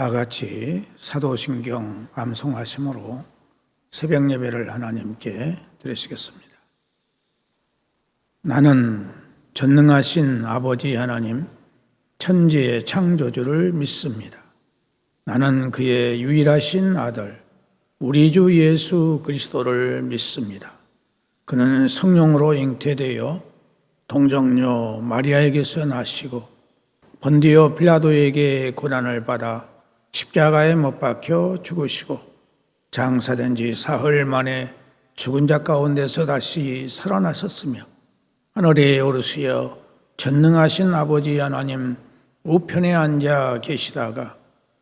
다 같이 사도신경 암송하심으로 새벽 예배를 하나님께 드리시겠습니다. 나는 전능하신 아버지 하나님, 천지의 창조주를 믿습니다. 나는 그의 유일하신 아들, 우리 주 예수 그리스도를 믿습니다. 그는 성령으로 잉태되어 동정녀 마리아에게서 나시고 본디오 빌라도에게 고난을 받아 십자가에 못 박혀 죽으시고 장사된 지 사흘 만에 죽은 자 가운데서 다시 살아나셨으며 하늘에 오르시어 전능하신 아버지 하나님 우편에 앉아 계시다가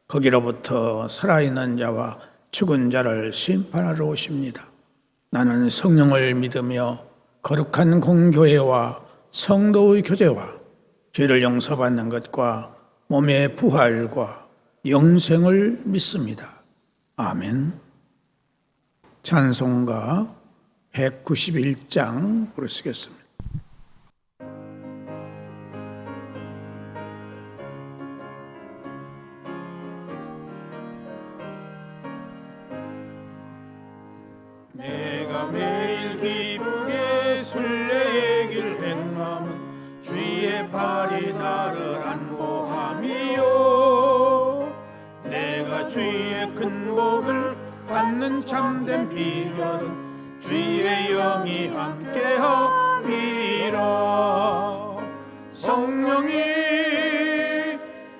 거기로부터 살아있는 자와 죽은 자를 심판하러 오십니다. 나는 성령을 믿으며 거룩한 공교회와 성도의 교제와 죄를 용서받는 것과 몸의 부활과 영생을 믿습니다. 아멘. 찬송가 191장 부르시겠습니다. 내가 매일 기쁘게 순례의 길 행함은 주의 팔이 나를 안보함이요 내가 주의 큰 복을 받는 참된 비결은 주의 영이 함께함이라. 성령이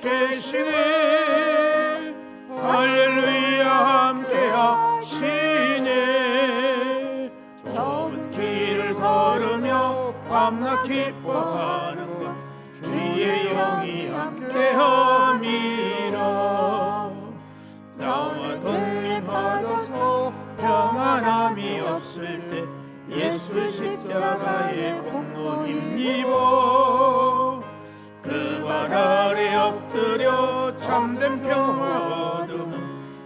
계시네 할렐루야 함께하시네. 좁은 길을 걸으며 밤낮 기뻐하는 것 주의 영이 함께함이라. 나와 독립받아서 평안함이 없을 때 예수 십자가의 공로 힘입어 그 발 아래 엎드려 참된 평화 얻음은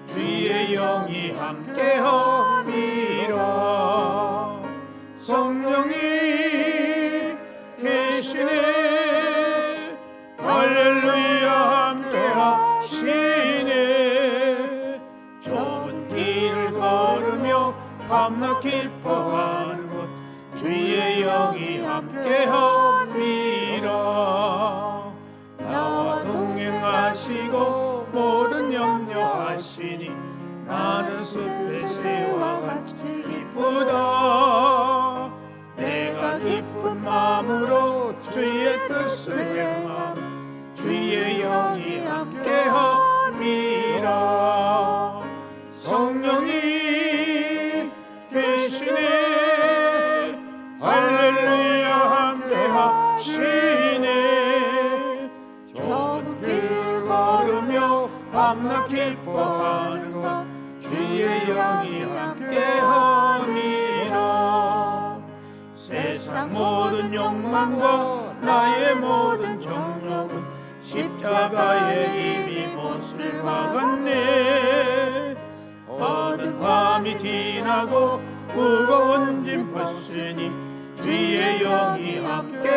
주의 영이 함께함이라. 성령이 계시네 할렐루야 함께하시네. 좁은 길을 걸으며 밤낮 기뻐하는 것 주의 영이 함께함이라. 나와 동행하시고 모든 염려하시니 나는 숲의 새와 같이 기쁘다. 내가 기쁜 마음으로 주의 뜻을 행하면 주의 영이 함께함이라. 성령이 계시네 할렐루야 함께하시네. 좁은 길 걸으며 밤낮 기뻐하는 것 주의 영이 함께함이라. 세상 모든 욕망과 나의 모든 정욕은 십자가에 이미 못을 박았네. 어두운 밤이 지나고 무거운 짐 벗으니 주의 영이 함께함이라.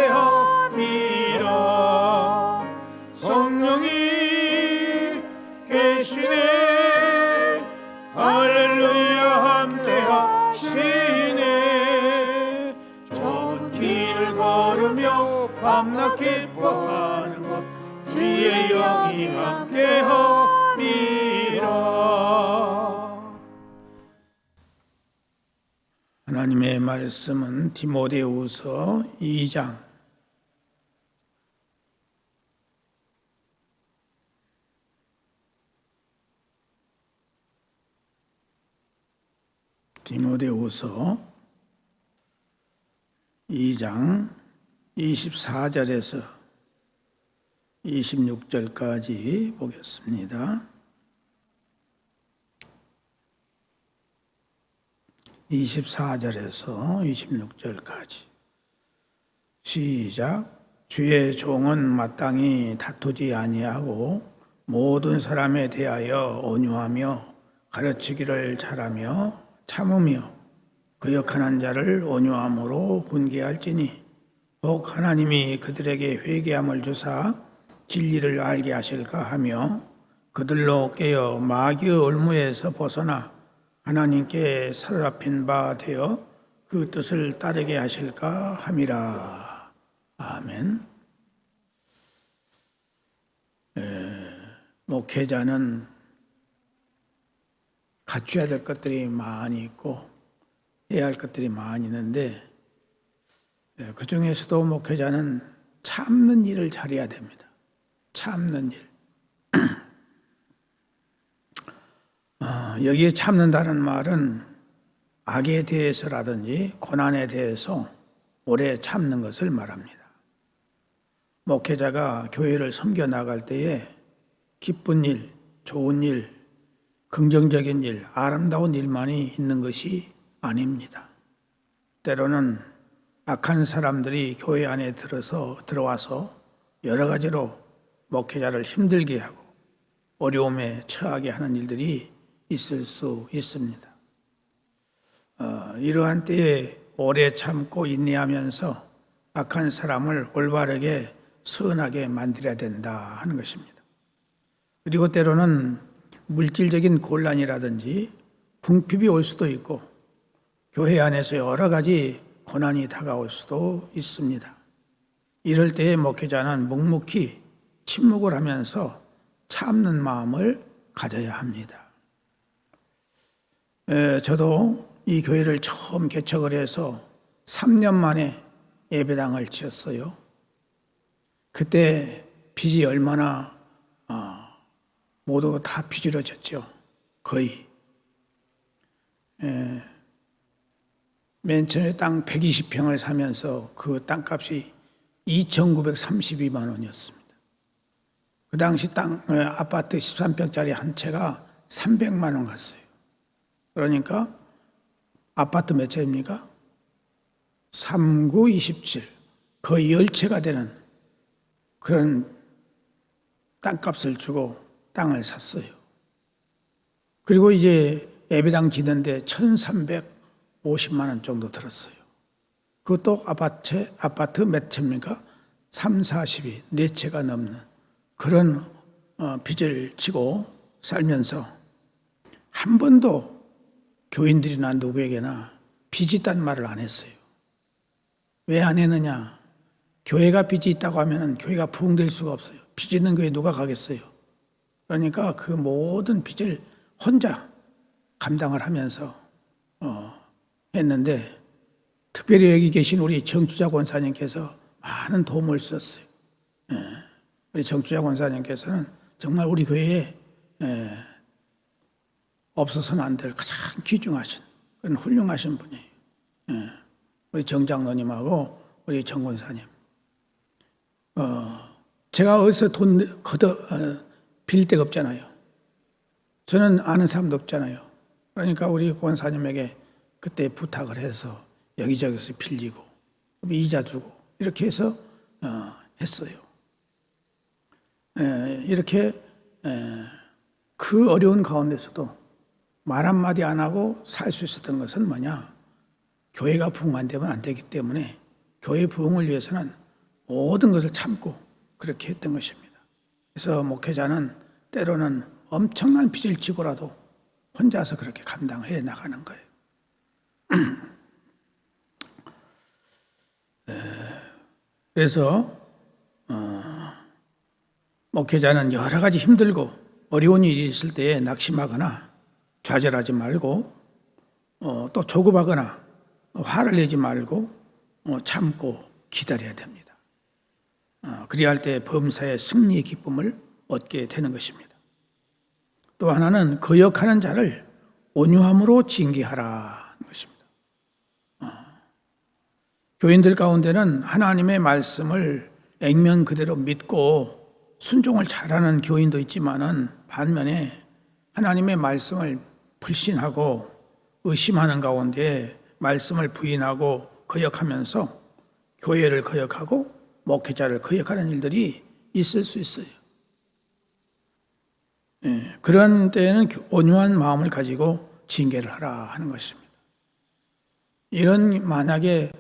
성령이 계시네 할렐루야 함께하시네. 좁은 길을 걸으며 밤낮 기뻐하는 것 주의 영이 함께함이라. 하나님의 말씀은 디모데후서 2장 디모데후서 2장 24절에서 26절까지 보겠습니다. 24절에서 26절까지 시작. 주의 종은 마땅히 다투지 아니하고 모든 사람에 대하여 온유하며 가르치기를 잘하며 참으며 거역하는 자를 온유함으로 분개할지니 혹 하나님이 그들에게 회개함을 주사 진리를 알게 하실까 하며 그들로 깨어 마귀의 올무에서 벗어나 하나님께 사로잡힌 바 되어 그 뜻을 따르게 하실까 함이라. 아멘. 목회자는 갖춰야 될 것들이 많이 있고 해야 할 것들이 많이 있는데 그 중에서도 목회자는 참는 일을 잘해야 됩니다. 참는 일. 여기에 참는다는 말은 악에 대해서라든지 고난에 대해서 오래 참는 것을 말합니다. 목회자가 교회를 섬겨 나갈 때에 기쁜 일, 좋은 일, 긍정적인 일, 아름다운 일만이 있는 것이 아닙니다. 때로는 악한 사람들이 교회 안에 들어와서 여러 가지로 목회자를 힘들게 하고 어려움에 처하게 하는 일들이 있을 수 있습니다. 이러한 때에 오래 참고 인내하면서 악한 사람을 올바르게 선하게 만들어야 된다 하는 것입니다. 그리고 때로는 물질적인 곤란이라든지 궁핍이 올 수도 있고 교회 안에서 여러 가지 고난이 다가올 수도 있습니다. 이럴 때에 목회자는 묵묵히 침묵을 하면서 참는 마음을 가져야 합니다. 저도 이 교회를 처음 개척을 해서 3년 만에 예배당을 지었어요. 그때 빚이 얼마나 모두 다 빚으로 졌죠. 거의. 맨 처음에 땅 120평을 사면서 그 땅값이 2,932만 원이었습니다. 그 당시 아파트 13평짜리 한 채가 300만 원 갔어요. 그러니까 아파트 몇 채입니까? 3, 9, 27. 거의 10채가 되는 그런 땅값을 주고 땅을 샀어요. 그리고 이제 예배당 짓는데 1,350만 원 정도 들었어요. 그것도 아파트 몇 채입니까? 3, 40이 4채가 넘는 그런 빚을 지고 살면서 한 번도 교인들이나 누구에게나 빚이 있다는 말을 안 했어요. 왜 안 했느냐? 교회가 빚이 있다고 하면 교회가 부흥될 수가 없어요. 빚 있는 교회 누가 가겠어요? 그러니까 그 모든 빚을 혼자 감당을 하면서 했는데 특별히 여기 계신 우리 정주자 권사님께서 많은 도움을 주셨어요. 우리 정주자 권사님께서는 정말 우리 교회에 없어서는 안 될 가장 귀중하신 그런 훌륭하신 분이에요. 우리 정장로님하고 우리 정 권사님. 제가 어디서 돈 빌 데가 없잖아요. 저는 아는 사람도 없잖아요. 그러니까 우리 권사님에게 그때 부탁을 해서 여기저기서 빌리고 이자 주고 이렇게 해서 했어요. 이렇게 그 어려운 가운데서도 말 한마디 안 하고 살 수 있었던 것은 뭐냐? 교회가 부흥 안 되면 안 되기 때문에 교회 부흥을 위해서는 모든 것을 참고 그렇게 했던 것입니다. 그래서 목회자는 때로는 엄청난 빚을 지고라도 혼자서 그렇게 감당해 나가는 거예요. 그래서 목회자는 여러 가지 힘들고 어려운 일이 있을 때에 낙심하거나 좌절하지 말고 또 조급하거나 화를 내지 말고 참고 기다려야 됩니다. 그리야 할 때 범사의 승리의 기쁨을 얻게 되는 것입니다. 또 하나는 거역하는 자를 온유함으로 징계하라는 것입니다. 교인들 가운데는 하나님의 말씀을 액면 그대로 믿고 순종을 잘하는 교인도 있지만은 반면에 하나님의 말씀을 불신하고 의심하는 가운데 말씀을 부인하고 거역하면서 교회를 거역하고 목회자를 거역하는 일들이 있을 수 있어요. 그런 때에는 온유한 마음을 가지고 징계를 하라 하는 것입니다. 이런 만약에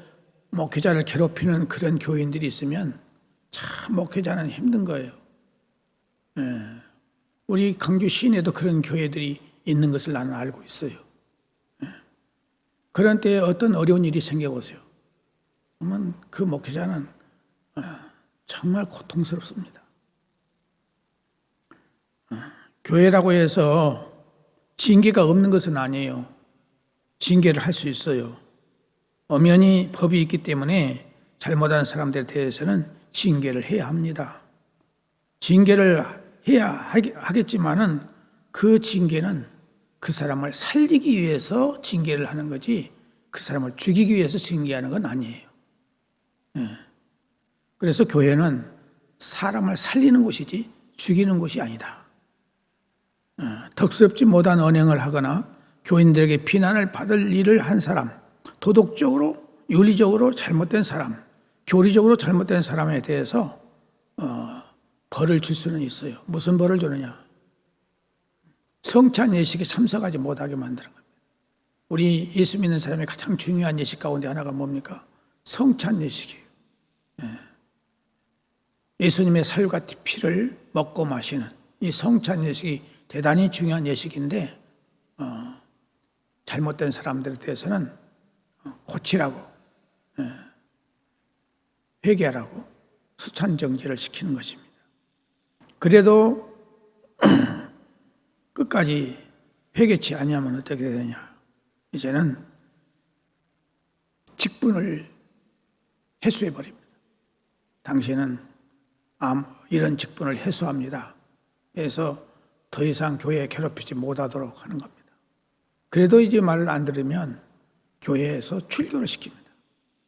목회자를 괴롭히는 그런 교인들이 있으면 참 목회자는 힘든 거예요. 우리 강주 시내도 그런 교회들이 있는 것을 나는 알고 있어요. 그런 때에 어떤 어려운 일이 생겨보세요. 그러면 그 목회자는 정말 고통스럽습니다. 교회라고 해서 징계가 없는 것은 아니에요. 징계를 할 수 있어요. 엄연히 법이 있기 때문에 잘못한 사람들에 대해서는 징계를 해야 합니다. 징계를 해야 하겠지만은 그 징계는 그 사람을 살리기 위해서 징계를 하는 거지 그 사람을 죽이기 위해서 징계하는 건 아니에요. 그래서 교회는 사람을 살리는 곳이지 죽이는 곳이 아니다. 덕스럽지 못한 언행을 하거나 교인들에게 비난을 받을 일을 한 사람, 도덕적으로, 윤리적으로 잘못된 사람, 교리적으로 잘못된 사람에 대해서 벌을 줄 수는 있어요. 무슨 벌을 주느냐? 성찬 예식에 참석하지 못하게 만드는 겁니다. 우리 예수 믿는 사람의 가장 중요한 예식 가운데 하나가 뭡니까? 성찬 예식이에요. 예수님의 살과 피를 먹고 마시는 이 성찬 예식이 대단히 중요한 예식인데 잘못된 사람들에 대해서는 고치라고 회개하라고 수찬정지를 시키는 것입니다. 그래도 끝까지 회개치 아니하면 어떻게 되느냐? 이제는 직분을 해소해 버립니다. 당신은 이런 직분을 해소합니다. 그래서 더 이상 교회에 괴롭히지 못하도록 하는 겁니다. 그래도 이제 말을 안 들으면 교회에서 출교를 시킵니다.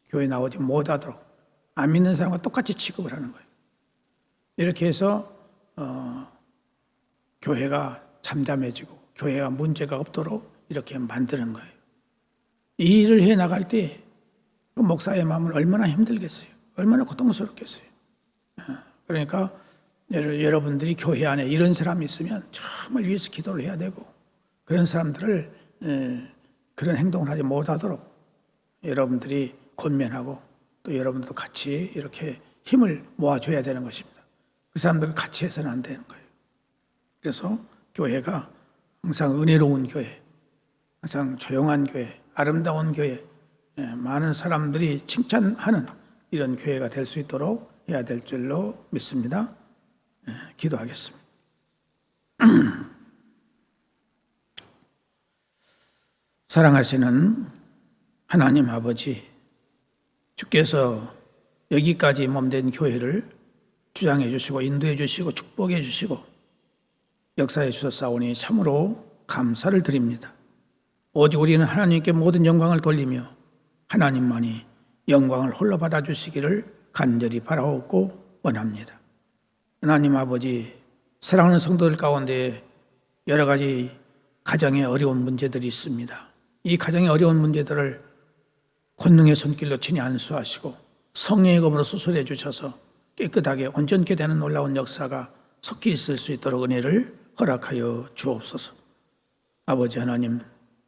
교회 나오지 못하도록 안 믿는 사람과 똑같이 취급을 하는 거예요. 이렇게 해서 교회가 잠잠해지고 교회가 문제가 없도록 이렇게 만드는 거예요. 이 일을 해 나갈 때 그 목사의 마음은 얼마나 힘들겠어요. 얼마나 고통스럽겠어요. 그러니까 여러분들이 교회 안에 이런 사람이 있으면 정말 위해서 기도를 해야 되고 그런 사람들을 그런 행동을 하지 못하도록 여러분들이 권면하고 또 여러분들도 같이 이렇게 힘을 모아줘야 되는 것입니다. 그 사람들과 같이 해서는 안 되는 거예요. 그래서 교회가 항상 은혜로운 교회, 항상 조용한 교회, 아름다운 교회, 많은 사람들이 칭찬하는 이런 교회가 될 수 있도록 해야 될 줄로 믿습니다. 기도하겠습니다. 사랑하시는 하나님 아버지, 주께서 여기까지 몸된 교회를 주장해 주시고 인도해 주시고 축복해 주시고 역사해 주셨사오니 참으로 감사를 드립니다. 오직 우리는 하나님께 모든 영광을 돌리며 하나님만이 영광을 홀로 받아주시기를 간절히 바라옵고 원합니다. 하나님 아버지, 사랑하는 성도들 가운데 여러 가지 가정에 어려운 문제들이 있습니다. 이 가정의 어려운 문제들을 권능의 손길로 친히 안수하시고 성령의 검으로 수술해 주셔서 깨끗하게 온전케 되는 놀라운 역사가 속히 있을 수 있도록 은혜를 허락하여 주옵소서. 아버지 하나님,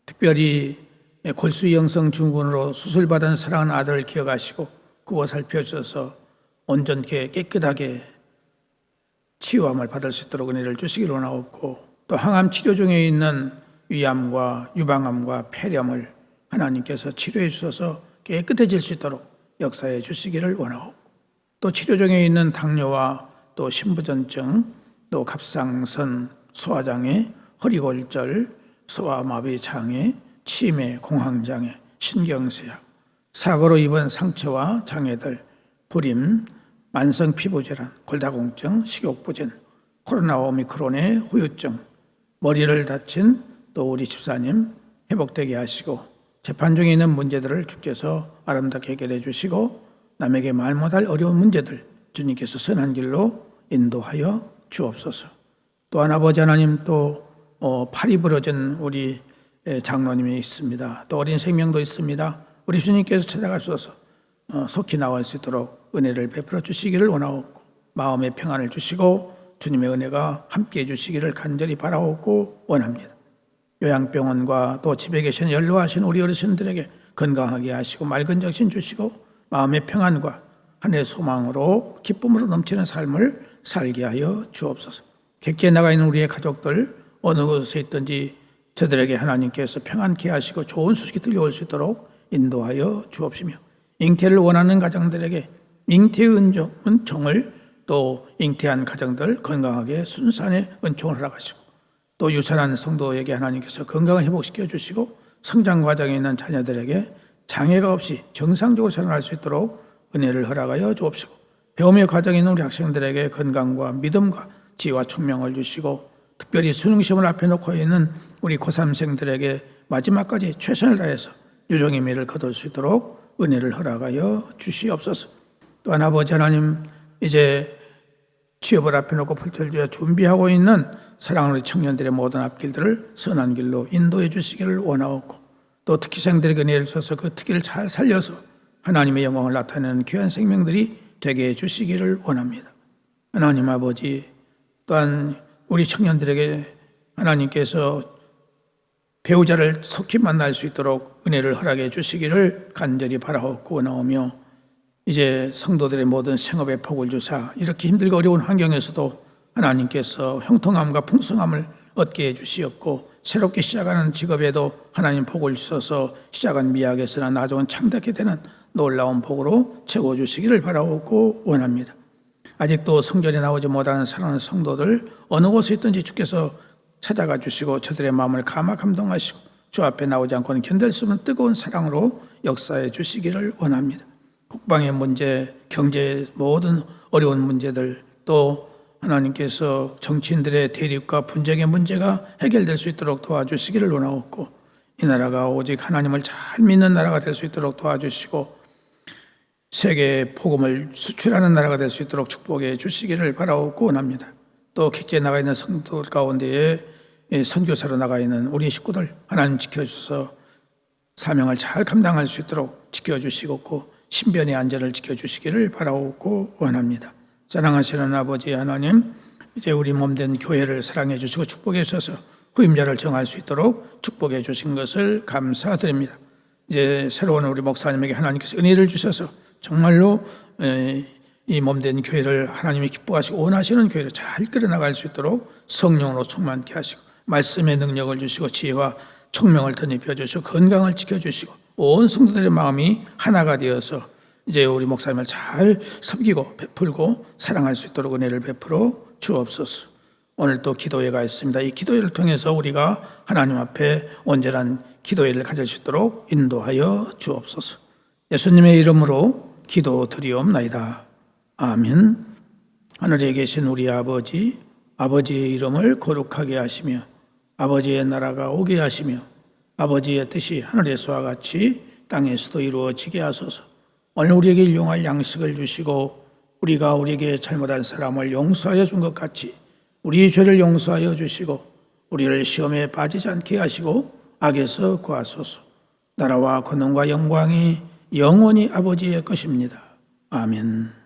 특별히 골수영성 증후군으로 수술받은 사랑하는 아들을 기억하시고 구워 살펴주셔서 온전케 깨끗하게 치유함을 받을 수 있도록 은혜를 주시기를 원하옵고 또 항암 치료 중에 있는 위암과 유방암과 폐렴을 하나님께서 치료해 주셔서 깨끗해질 수 있도록 역사해 주시기를 원하옵고 또 치료 중에 있는 당뇨와 또 심부전증, 또 갑상선, 소화장애, 허리골절, 소아마비 장애, 치매, 공황장애, 신경쇠약, 사고로 입은 상처와 장애들, 불임, 만성 피부질환, 골다공증, 식욕부진, 코로나 오미크론의 후유증, 머리를 다친 또 우리 집사님 회복되게 하시고 재판 중에 있는 문제들을 주께서 아름답게 해결해 주시고 남에게 말 못할 어려운 문제들 주님께서 선한 길로 인도하여 주옵소서. 또한 아버지 하나님 또 팔이 부러진 우리 장로님이 있습니다. 또 어린 생명도 있습니다. 우리 주님께서 찾아가셔서 속히 나올 수 있도록 은혜를 베풀어 주시기를 원하옵고 마음의 평안을 주시고 주님의 은혜가 함께해 주시기를 간절히 바라옵고 원합니다. 요양병원과 또 집에 계신 연로하신 우리 어르신들에게 건강하게 하시고 맑은 정신 주시고 마음의 평안과 한 해의 소망으로 기쁨으로 넘치는 삶을 살게 하여 주옵소서. 객지에 나가 있는 우리의 가족들 어느 곳에 있든지 저들에게 하나님께서 평안케 하시고 좋은 소식이 들려올 수 있도록 인도하여 주옵시며, 잉태를 원하는 가정들에게 잉태의 은총을, 또 잉태한 가정들 건강하게 순산의 은총을 허락하시고, 또 유산한 성도에게 하나님께서 건강을 회복시켜 주시고, 성장 과정에 있는 자녀들에게 장애가 없이 정상적으로 생활할 수 있도록 은혜를 허락하여 주옵시고, 배움의 과정에 있는 우리 학생들에게 건강과 믿음과 지혜와 총명을 주시고, 특별히 수능시험을 앞에 놓고 있는 우리 고3생들에게 마지막까지 최선을 다해서 유종의 미를 거둘 수 있도록 은혜를 허락하여 주시옵소서. 또한 아버지 하나님, 이제 취업을 앞에 놓고 불철주야 준비하고 있는 사랑하는 우리 청년들의 모든 앞길들을 선한 길로 인도해 주시기를 원하옵고, 또 특기생들에게 은혜를 주셔서 그 특기를 잘 살려서 하나님의 영광을 나타내는 귀한 생명들이 되게 해 주시기를 원합니다. 하나님 아버지, 또한 우리 청년들에게 하나님께서 배우자를 속히 만날 수 있도록 은혜를 허락해 주시기를 간절히 바라옵고 원하오며, 이제 성도들의 모든 생업에 복을 주사 이렇게 힘들고 어려운 환경에서도 하나님께서 형통함과 풍성함을 얻게 해주시옵고, 새롭게 시작하는 직업에도 하나님 복을 주셔서 시작한 미학에서나 나중은 창대하게 되는 놀라운 복으로 채워주시기를 바라옵고 원합니다. 아직도 성전에 나오지 못하는 사랑하는 성도들 어느 곳에 있든지 주께서 찾아가 주시고 저들의 마음을 감동하시고 주 앞에 나오지 않고는 견딜 수 없는 뜨거운 사랑으로 역사해 주시기를 원합니다. 국방의 문제, 경제의 모든 어려운 문제들, 또 하나님께서 정치인들의 대립과 분쟁의 문제가 해결될 수 있도록 도와주시기를 원하옵고, 이 나라가 오직 하나님을 잘 믿는 나라가 될 수 있도록 도와주시고, 세계에 복음을 수출하는 나라가 될 수 있도록 축복해 주시기를 바라옵고 원합니다. 또 객지에 나가 있는 성도들 가운데에 선교사로 나가 있는 우리 식구들 하나님 지켜주셔서 사명을 잘 감당할 수 있도록 지켜주시고, 신변의 안전을 지켜주시기를 바라옵고 원합니다. 사랑하시는 아버지 하나님, 이제 우리 몸된 교회를 사랑해 주시고 축복해 주셔서 후임자를 정할 수 있도록 축복해 주신 것을 감사드립니다. 이제 새로운 우리 목사님에게 하나님께서 은혜를 주셔서 정말로 이 몸된 교회를 하나님이 기뻐하시고 원하시는 교회를 잘 끌어나갈 수 있도록 성령으로 충만케 하시고, 말씀의 능력을 주시고 지혜와 총명을 덧입혀 주시고 건강을 지켜주시고, 온 성도들의 마음이 하나가 되어서 이제 우리 목사님을 잘 섬기고 베풀고 사랑할 수 있도록 은혜를 베풀어 주옵소서. 오늘 또 기도회가 있습니다. 이 기도회를 통해서 우리가 하나님 앞에 온전한 기도회를 가질 수 있도록 인도하여 주옵소서. 예수님의 이름으로 기도드리옵나이다. 아멘. 하늘에 계신 우리 아버지, 아버지의 이름을 거룩하게 하시며 아버지의 나라가 오게 하시며 아버지의 뜻이 하늘에서와 같이 땅에서도 이루어지게 하소서. 오늘 우리에게 일용할 양식을 주시고, 우리가 우리에게 잘못한 사람을 용서하여 준 것 같이 우리의 죄를 용서하여 주시고, 우리를 시험에 빠지지 않게 하시고 악에서 구하소서. 나라와 권능과 영광이 영원히 아버지의 것입니다. 아멘.